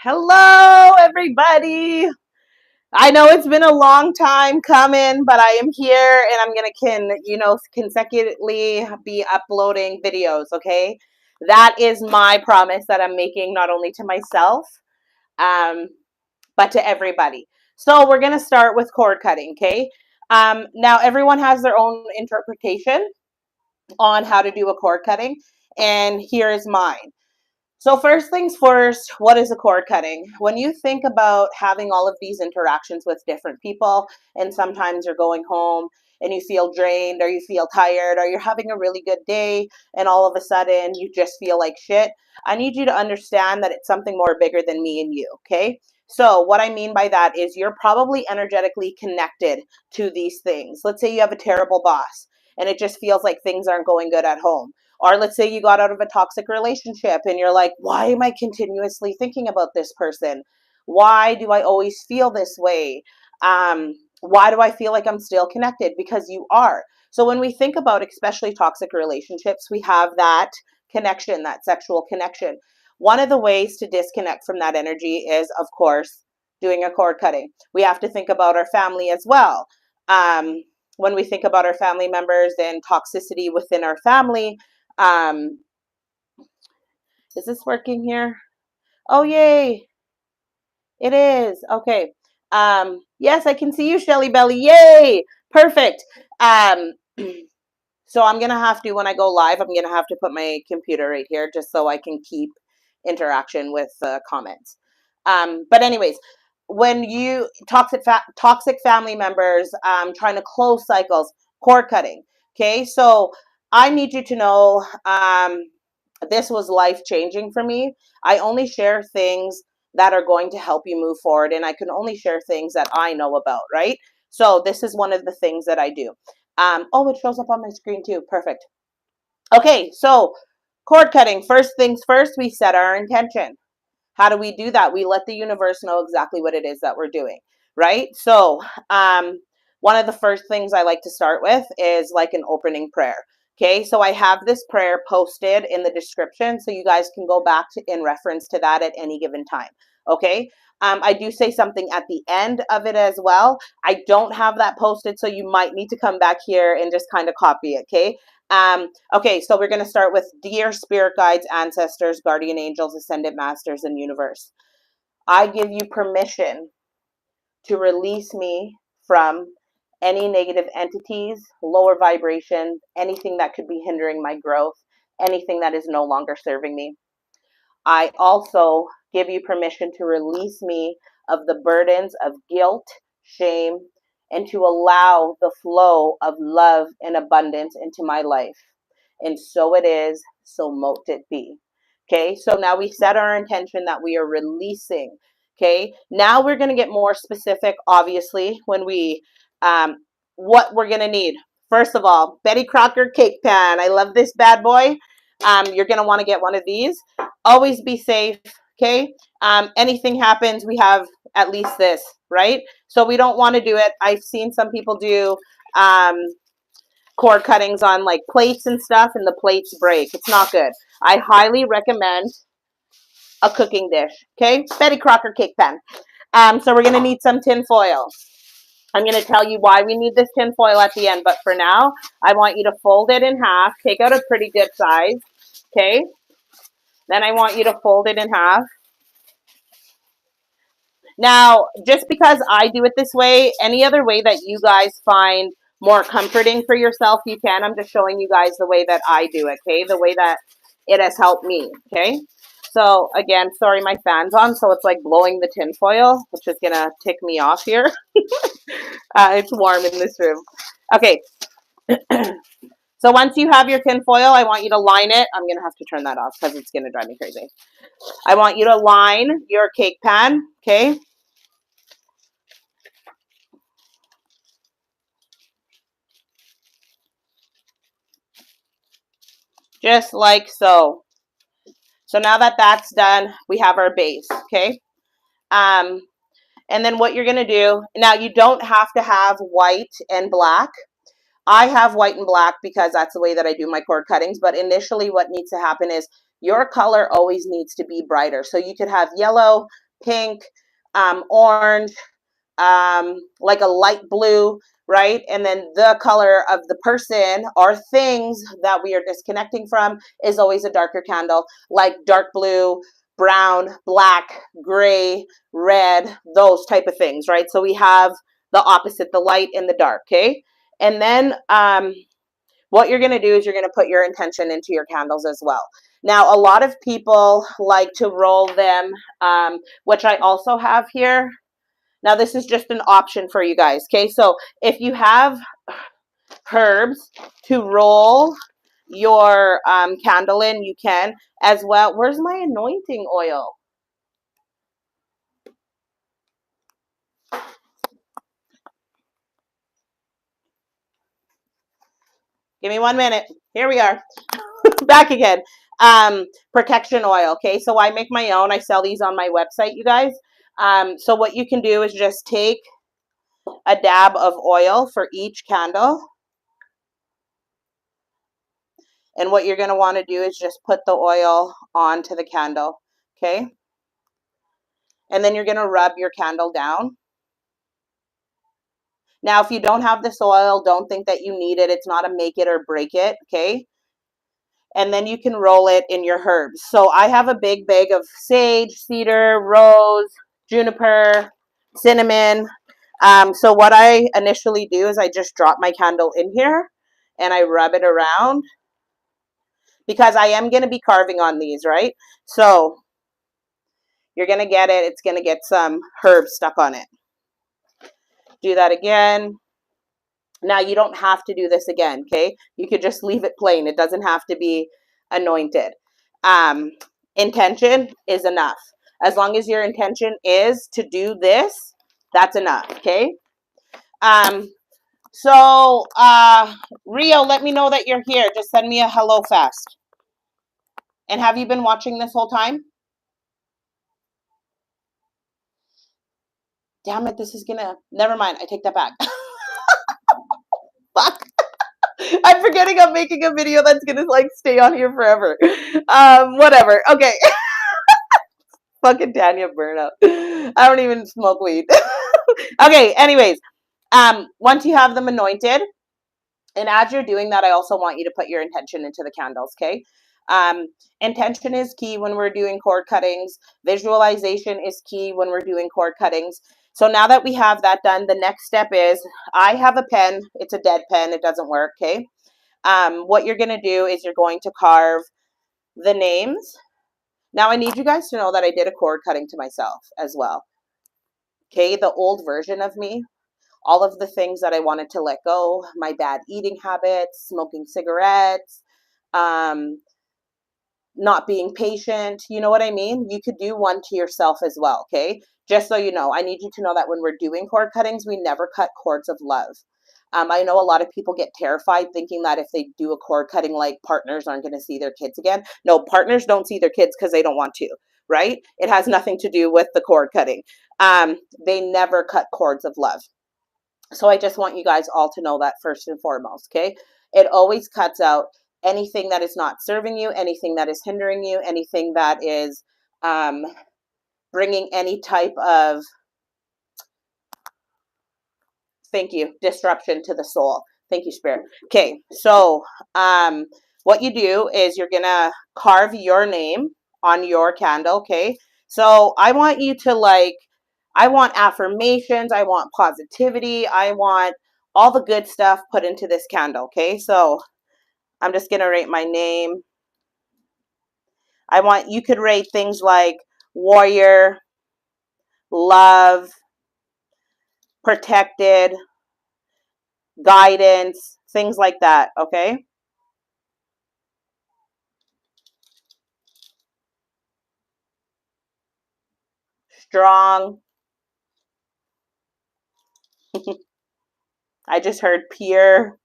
Hello, everybody. I know it's been a long time coming, but I am here and I'm gonna consecutively be uploading videos. Okay, that is my promise that I'm making not only to myself, um, but to everybody. So we're gonna start with cord cutting. Okay. Now everyone has their own interpretation on how to do a cord cutting, and here is mine. So first things first, what is a cord cutting? When you think about having all of these interactions with different people, and sometimes you're going home and you feel drained or you feel tired or you're having a really good day and all of a sudden you just feel like shit, I need you to understand that it's something more bigger than me and you, okay? So what I mean by that is you're probably energetically connected to these things. Let's say you have a terrible boss and it just feels like things aren't going good at home. Or let's say you got out of a toxic relationship and you're like, why am I continuously thinking about this person? Why do I always feel this way? Why do I feel like I'm still connected? Because you are. So when we think about especially toxic relationships, we have that connection, that sexual connection. One of the ways to disconnect from that energy is, of course, doing a cord cutting. We have to think about our family as well. When we think about our family members and toxicity within our family, um, is this working here? Oh, yay. It is. Okay. Yes, I can see you, Shelly Belly. Yay. Perfect. Um, so I'm going to have to, when I go live, I'm going to have to put my computer right here just so I can keep interaction with comments. But anyways, when you toxic family members trying to close cycles, cord cutting. Okay, so I need you to know this was life changing for me. I only share things that are going to help you move forward, and I can only share things that I know about, right? So this is one of the things that I do. Oh, it shows up on my screen too. Perfect. Okay, so cord cutting. First things first, we set our intention. How do we do that? We let the universe know exactly what it is that we're doing, right? So, one of the first things I like to start with is like an opening prayer. Okay, so I have this prayer posted in the description, so you guys can go back to in reference to that at any given time. Okay, I do say something at the end of it as well. I don't have that posted, so you might need to come back here and just kind of copy it. Okay, okay, so we're going to start with dear spirit guides, ancestors, guardian angels, ascendant masters, and universe. I give you permission to release me from any negative entities, lower vibration, anything that could be hindering my growth, anything that is no longer serving me. I also give you permission to release me of the burdens of guilt, shame, and to allow the flow of love and abundance into my life. And so it is, so mote it be. Okay, so now we set our intention that we are releasing. Okay, now we're going to get more specific, obviously, when we, what we're going to need. First of all, Betty Crocker cake pan. I love this bad boy. You're going to want to get one of these. Always be safe. Okay, anything happens, we have at least this, right? So we don't want to do it. I've seen some people do cord cuttings on like plates and stuff, and the plates break. It's not good. I highly recommend a cooking dish. Okay, Betty Crocker cake pan. So we're gonna need some tin foil. I'm gonna tell you why we need this tin foil at the end, but for now, I want you to fold it in half. Take out a pretty good size. Okay. Then I want you to fold it in half. Now, just because I do it this way, any other way that you guys find more comforting for yourself, you can. I'm just showing you guys the way that I do it, okay? The way that it has helped me, okay? So, again, sorry, my fan's on, so it's like blowing the tin foil, which is going to tick me off here. It's warm in this room. Okay. So once you have your tin foil, I want you to line it. I'm going to have to turn that off because it's going to drive me crazy. I want you to line your cake pan, okay? Just like so. So now that that's done, we have our base, okay? And then what you're going to do, now you don't have to have white and black. I have white and black because that's the way that I do my cord cuttings. But initially what needs to happen is your color always needs to be brighter. So you could have yellow, pink, orange, like a light blue, right? And then the color of the person or things that we are disconnecting from is always a darker candle, like dark blue, brown, black, gray, red, those type of things, right? So we have the opposite, the light and the dark, okay? And then what you're going to do is you're going to put your intention into your candles as well. Now, a lot of people like to roll them, which I also have here. Now, this is just an option for you guys, okay? So if you have herbs to roll your candle in, you can as well. Where's my anointing oil? Give me 1 minute. Here we are. Back again. Protection oil, okay? So I make my own. I sell these on my website, you guys. So what you can do is just take a dab of oil for each candle. And what you're going to want to do is just put the oil onto the candle, okay? And then you're going to rub your candle down. Now, if you don't have this oil, don't think that you need it. It's not a make it or break it, okay? And then you can roll it in your herbs. So I have a big bag of sage, cedar, rose, juniper, cinnamon. So what I initially do is I just drop my candle in here and I rub it around because I am going to be carving on these, right? So you're going to get it. It's going to get some herbs stuck on it. Do that again. Now, you don't have to do this again, okay? You could just leave it plain. It doesn't have to be anointed. Intention is enough. As long as your intention is to do this, that's enough, okay? So, Rio, let me know that you're here. Just send me a hello fast. And have you been watching this whole time? Damn it, this is gonna... Never mind, I take that back. Fuck. I'm forgetting I'm making a video that's gonna like stay on here forever. Whatever. Okay. Fucking Tanya burnout. I don't even smoke weed. Okay, anyways. Once you have them anointed, and as you're doing that, I also want you to put your intention into the candles, okay? Intention is key when we're doing cord cuttings. Visualization is key when we're doing cord cuttings. So now that we have that done, the next step is I have a pen. It's a dead pen. It doesn't work, okay? What you're going to do is you're going to carve the names. Now, I need you guys to know that I did a cord cutting to myself as well. Okay, the old version of me, all of the things that I wanted to let go, my bad eating habits, smoking cigarettes, not being patient, you know what I mean? You could do one to yourself as well, okay? Just so you know, I need you to know that when we're doing cord cuttings, we never cut cords of love. I know a lot of people get terrified thinking that if they do a cord cutting, like partners aren't going to see their kids again. No, partners don't see their kids because they don't want to, right? It has nothing to do with the cord cutting. They never cut cords of love. So I just want you guys all to know that first and foremost, okay? It always cuts out anything that is not serving you, anything that is hindering you, anything that is bringing any type of, thank you, disruption to the soul. Thank you, Spirit. Okay, so what you do is you're going to carve your name on your candle, okay? So I want you to I want affirmations, I want positivity, I want all the good stuff put into this candle, okay? So I'm just going to rate my name. You could rate things like warrior, love, protected, guidance, things like that, okay? Strong. I just heard pure.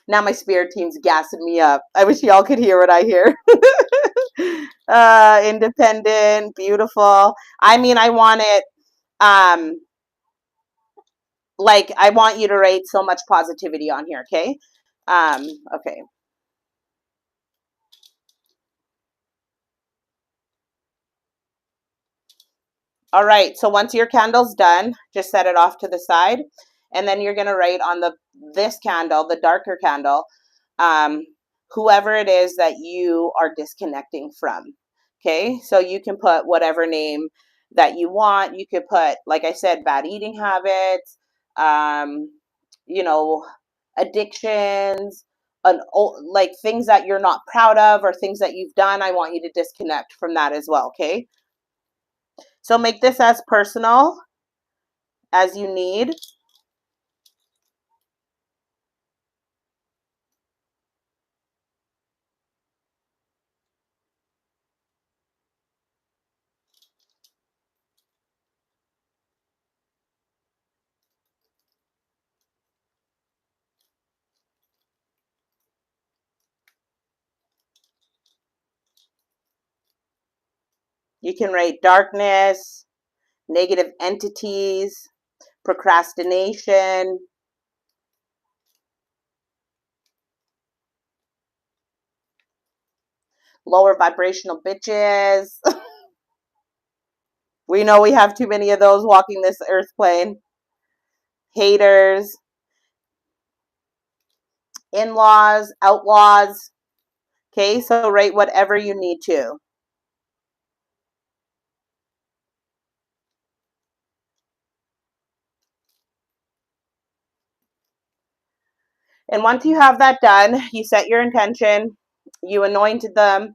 Now my spirit team's gassing me up. I wish y'all could hear what I hear. Independent, beautiful. I mean, I want it, I want you to rate so much positivity on here, okay? Okay. All right, so once your candle's done, just set it off to the side. And then you're going to write on this candle, the darker candle, um, whoever it is that you are disconnecting from. Okay, so you can put whatever name that you want. You could put, like I said, bad eating habits, um, you know, addictions, like things that you're not proud of or things that you've done. I want you to disconnect from that as well. Okay, so make this as personal as you need. You can write darkness, negative entities, procrastination, lower vibrational bitches. We know we have too many of those walking this earth plane. Haters, in-laws, outlaws. Okay, so write whatever you need to. And once you have that done, you set your intention, you anointed them,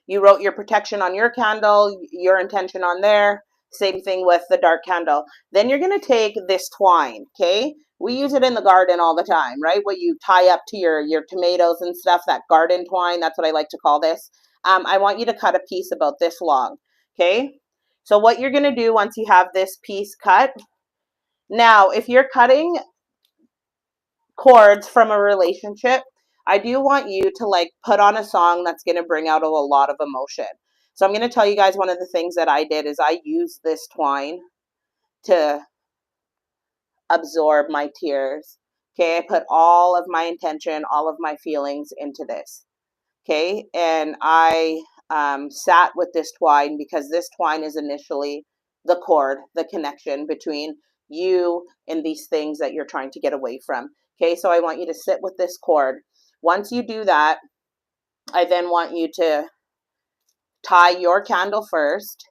you wrote your protection on your candle, your intention on there. Same thing with the dark candle. Then you're going to take this twine, okay? We use it in the garden all the time, right? What you tie up to your tomatoes and stuff, that garden twine, that's what I like to call this. I want you to cut a piece about this long, okay? So what you're going to do once you have this piece cut, now if you're cutting cords from a relationship, I do want you to like put on a song that's going to bring out a lot of emotion. So I'm going to tell you guys one of the things that I did is I used this twine to absorb my tears. Okay, I put all of my intention, all of my feelings into this. Okay, and I sat with this twine because this twine is initially the cord, the connection between you and these things that you're trying to get away from. Okay, so I want you to sit with this cord. Once you do that, I then want you to tie your candle first,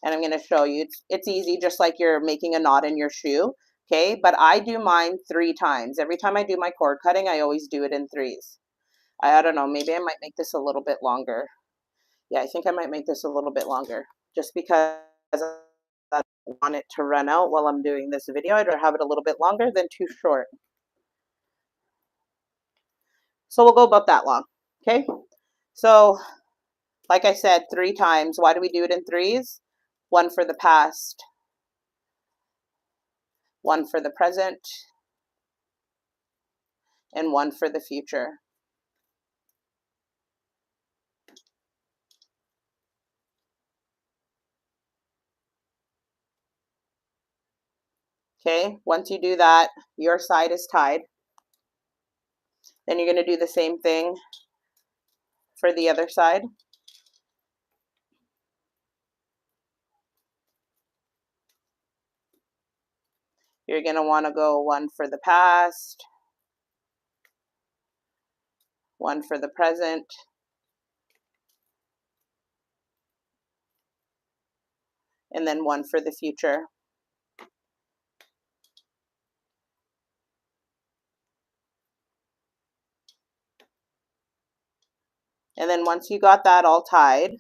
and I'm going to show you. It's easy, just like you're making a knot in your shoe. Okay, but I do mine 3 times. Every time I do my cord cutting, I always do it in threes. I don't know, maybe I might make this a little bit longer. Yeah, I think I might make this a little bit longer just because I don't want it to run out while I'm doing this video. I'd rather have it a little bit longer than too short. So we'll go about that long. Okay. So like I said, 3 times. Why do we do it in threes? One for the past, one for the present, and one for the future. Okay. Once you do that, your side is tied. Then you're going to do the same thing for the other side. You're going to want to go one for the past, one for the present, and then one for the future. And then once you got that all tied,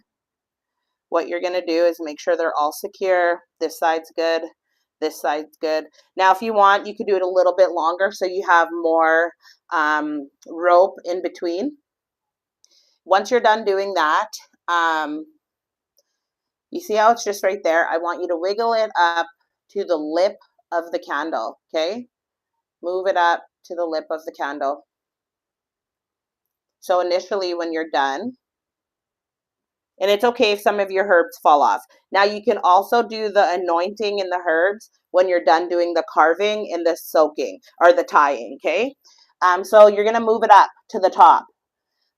what you're going to do is make sure they're all secure. This side's good. This side's good. Now, if you want, you could do it a little bit longer so you have more rope in between. Once you're done doing that, you see how it's just right there? I want you to wiggle it up to the lip of the candle, okay? Move it up to the lip of the candle. So initially when you're done, and it's okay if some of your herbs fall off. Now you can also do the anointing in the herbs when you're done doing the carving and the soaking or the tying, okay? So you're going to move it up to the top.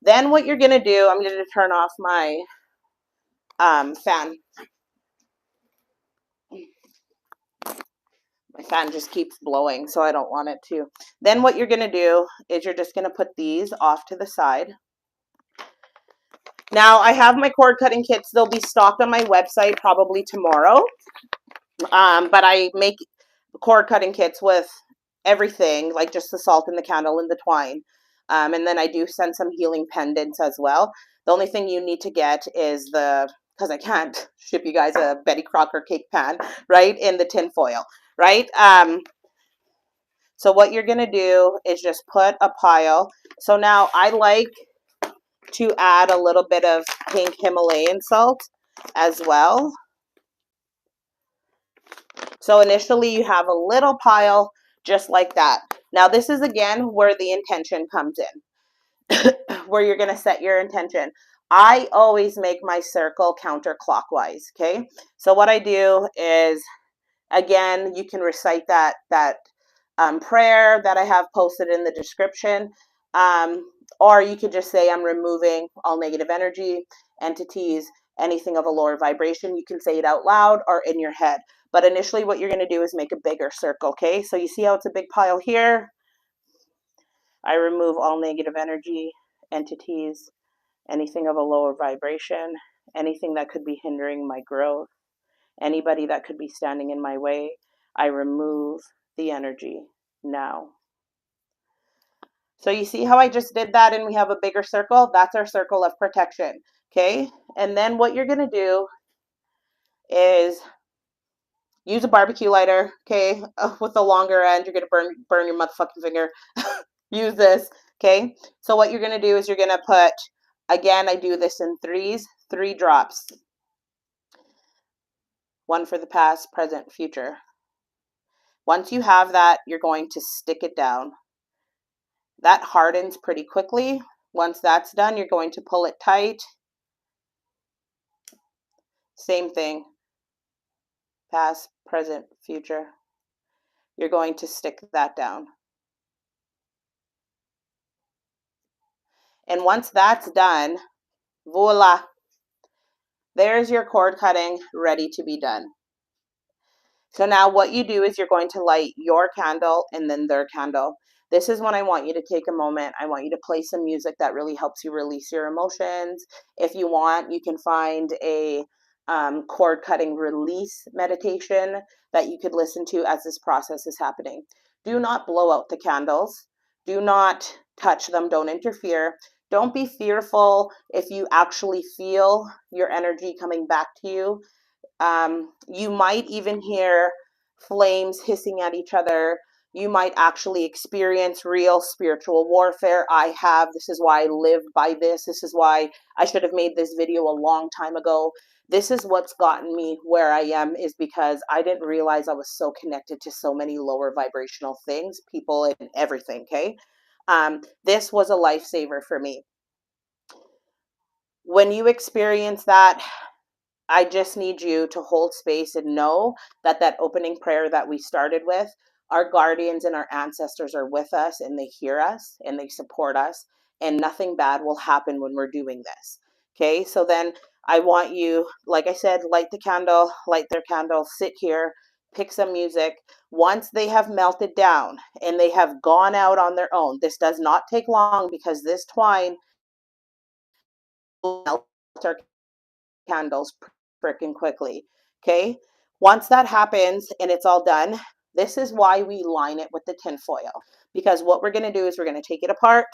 Then what you're going to do, I'm going to turn off my fan. My fan just keeps blowing, so I don't want it to. Then what you're going to do is you're just going to put these off to the side. Now, I have my cord cutting kits. They'll be stocked on my website probably tomorrow. But I make cord cutting kits with everything, like just the salt and the candle and the twine. And then I do send some healing pendants as well. The only thing you need to get is because I can't ship you guys a Betty Crocker cake pan, right, in the tin foil, right? So what you're going to do is just put a pile. So now I like to add a little bit of pink Himalayan salt as well. So initially you have a little pile just like that. Now this is again where the intention comes in, where you're going to set your intention. I always make my circle counterclockwise, okay? So what I do is, again, you can recite that prayer that I have posted in the description, or you could just say, I'm removing all negative energy, entities, anything of a lower vibration. You can say it out loud or in your head. But initially what you're going to do is make a bigger circle, okay? So you see how it's a big pile here? I remove all negative energy, entities, anything of a lower vibration, anything that could be hindering my growth, anybody that could be standing in my way. I remove the energy now. So you see how I just did that and we have a bigger circle? That's our circle of protection, okay? And then what you're going to do is use a barbecue lighter, okay? With the longer end, you're going to burn your motherfucking finger. Use this, okay? So what you're going to do is you're going to put, again, I do this in threes, 3 drops. 1 for the past, present, future. Once you have that, you're going to stick it down. That hardens pretty quickly. Once that's done, you're going to pull it tight. Same thing. Past, present, future. You're going to stick that down. And once that's done, voila, there's your cord cutting ready to be done. So now what you do is you're going to light your candle and then their candle. This is when I want you to take a moment. I want you to play some music that really helps you release your emotions. If you want, you can find a cord cutting release meditation that you could listen to as this process is happening. Do not blow out the candles. Do not touch them. Don't interfere. Don't be fearful if you actually feel your energy coming back to you. You might even hear flames hissing at each other. You might actually experience real spiritual warfare. I have. This is why I live by this. This is why I should have made this video a long time ago. This is what's gotten me where I am, is because I didn't realize I was so connected to so many lower vibrational things, people, and everything, okay? This was a lifesaver for me. When you experience that, I just need you to hold space and know that that opening prayer that we started with, our guardians and our ancestors are with us and they hear us and they support us, and nothing bad will happen when we're doing this. Okay, so then I want you, like I said, light the candle, light their candle, sit here, pick some music. Once they have melted down and they have gone out on their own, this does not take long because this twine will melt our candles freaking quickly. Okay, once that happens and it's all done, this is why we line it with the tin foil, because what we're going to do is we're going to take it apart,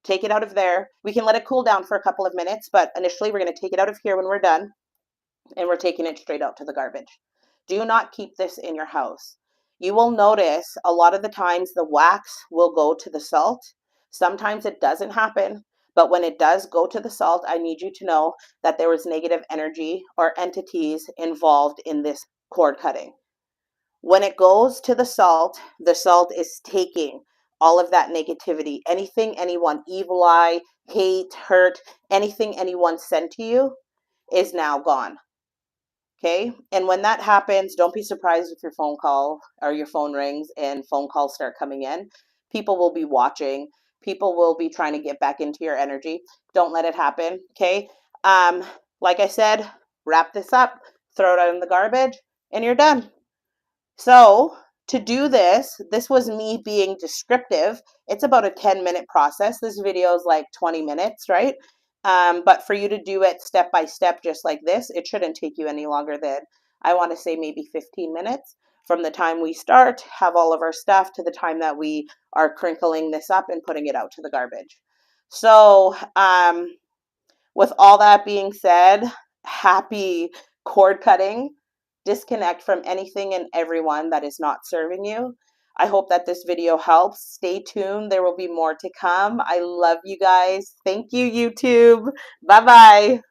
take it out of there. We can let it cool down for a couple of minutes, but initially we're going to take it out of here when we're done, and we're taking it straight out to the garbage. Do not keep this in your house. You will notice a lot of the times the wax will go to the salt. Sometimes it doesn't happen, but when it does go to the salt, I need you to know that there was negative energy or entities involved in this cord cutting. When it goes to the salt is taking all of that negativity. Anything anyone, evil eye, hate, hurt, anything anyone sent to you is now gone. Okay, and when that happens, don't be surprised if your phone call or your phone rings and phone calls start coming in. People will be watching. People will be trying to get back into your energy. Don't let it happen. Okay, like I said, wrap this up, throw it out in the garbage, and you're done. So To do this, this was me being descriptive. It's about a 10-minute process. This video is like 20 minutes, right? But for you to do it step by step, just like this, it shouldn't take you any longer than, I want to say, maybe 15 minutes from the time we start, have all of our stuff, to the time that we are crinkling this up and putting it out to the garbage. So, with all that being said, happy cord cutting. Disconnect from anything and everyone that is not serving you. I hope that this video helps. Stay tuned. There will be more to come. I love you guys. Thank you, YouTube. Bye-bye.